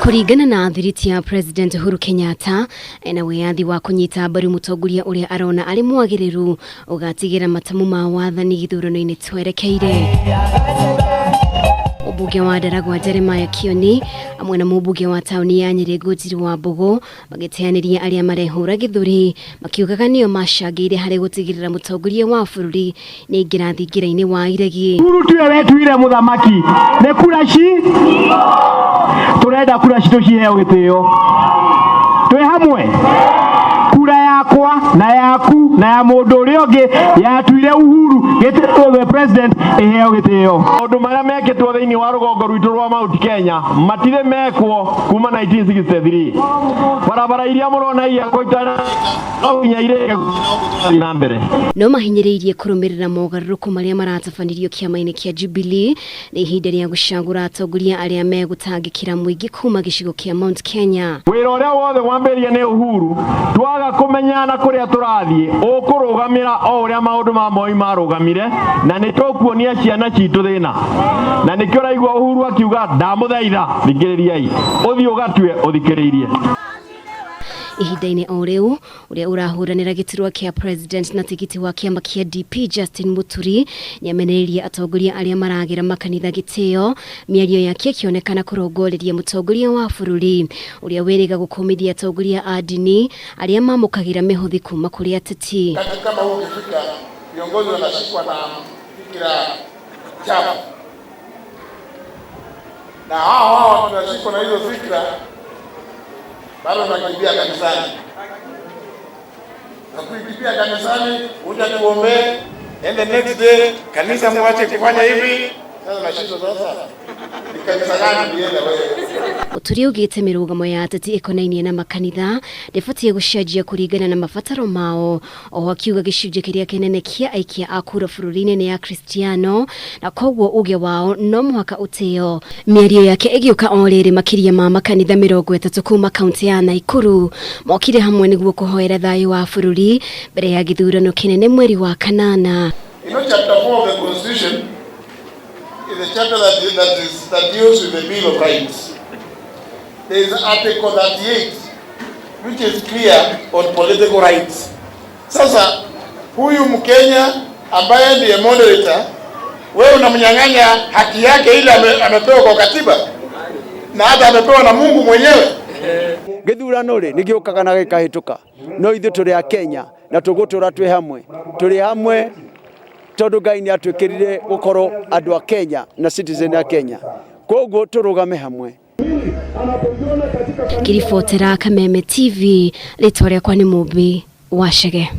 Kuringana na Athiriti ya President Kenyatta ena wiyathi wa kunyita mbaru mutongoria uria arona ari mwagiriru ugatigira matamu ma wathani githurano-ini twerekeire. Mumbunge wa Daragwa Jeremiah Kioni amwe na mumbunge wa tauni ya Nyeri Ngunjiri Wambugu magiteaniria aria marehura githuri makiugaga nio macangire hari gutigirira mutongoria wa bururi ni ingirathingiraini wa iregi. Turutuye wetuire muthamaki ne kurashi turenda kurashi tuciheo gitio twi hamwe kura yakwa na yaku na ya mundu uria ungi yatuire uhuru gitio president iheo gitio. Maundu maria meketwo thiini wa rugongo rwitu rwa Mount Kenya matire mekwo kuma 1963 barabara iria murona iya koitana no nyaire na mbere no mahinyiriirie kurumirira mogaruruku maria maratabanirio kiama-ini kia Jubilee ni ihinda ria gucagura atongoria aria megutangikira muingi kuma gicigo kia Mount Kenya. Wira uria wothe wambiria ni uhuru twaga kumenyana kuria turathie ukurugamira o uria maundu ma moi marugamire na ni tukuonia ciana citu thina na nikio raigwa uhuru akiuga ndamuthaitha thikiririai uthii ugatue uthikiriirie. Ihinda-ini o riu uria urahuranira gitirwa kia president na tigiti wa kiama kia DP Justin Muturi niamenererie atongoria aria maragira makanitha gitio miario yake kionekana kurongoreria mutongoria wa bururi uria wiriga gukumithia atongoria a dini aria mamukagira mihuthi kuma kuri ateti. Kama huo ukifika viongozi wanashikwa na fikira chafu na hao wanashikwa na hizo fikra bado nakimbia kanisani. Na kukimbia kanisani uja tuombe and the next day kanisa mwache kufanya hivi. Sasa nashindo sasa. Ni kanisa gani ndienda wewe? Muturi ugite mirugamo ya ateti ikonainie na makanitha ndibatie gucenjia kuringana na mabataro mao o akiuga gicunje kiria kinene kia aikia akura bururi-ini ni ya Kristiano na koguo uge wao no muhaka uteo. Miario yake igiuka o riri makiria ma makanitha 30 kuma kaunti ya Nakuru mokire hamwe niguo kuhoera thayu wa bururi mbere ya githurano kinene mweri wa kanana. Chapter 4 of the Constitution is a chapter that deals with the Bill of Rights. There is Article 38 which is clear on political rights. Sasa huyu Mkenya ambaye ndiye moderator, wewe unamnyang'anya haki yake ile amepewa kwa katiba na hata amepewa na Mungu mwenyewe. Githurano ri nigiukaga na gikahituka no ithu turi a Kenya na tugutura twi hamwe tondu Ngai ni atwikirire gukorwo andu a Kenya na citizen a Kenya koguo turugame hamwe. Kiribotera Kameme TV ritwa riakwa ni Mumbi Wachege.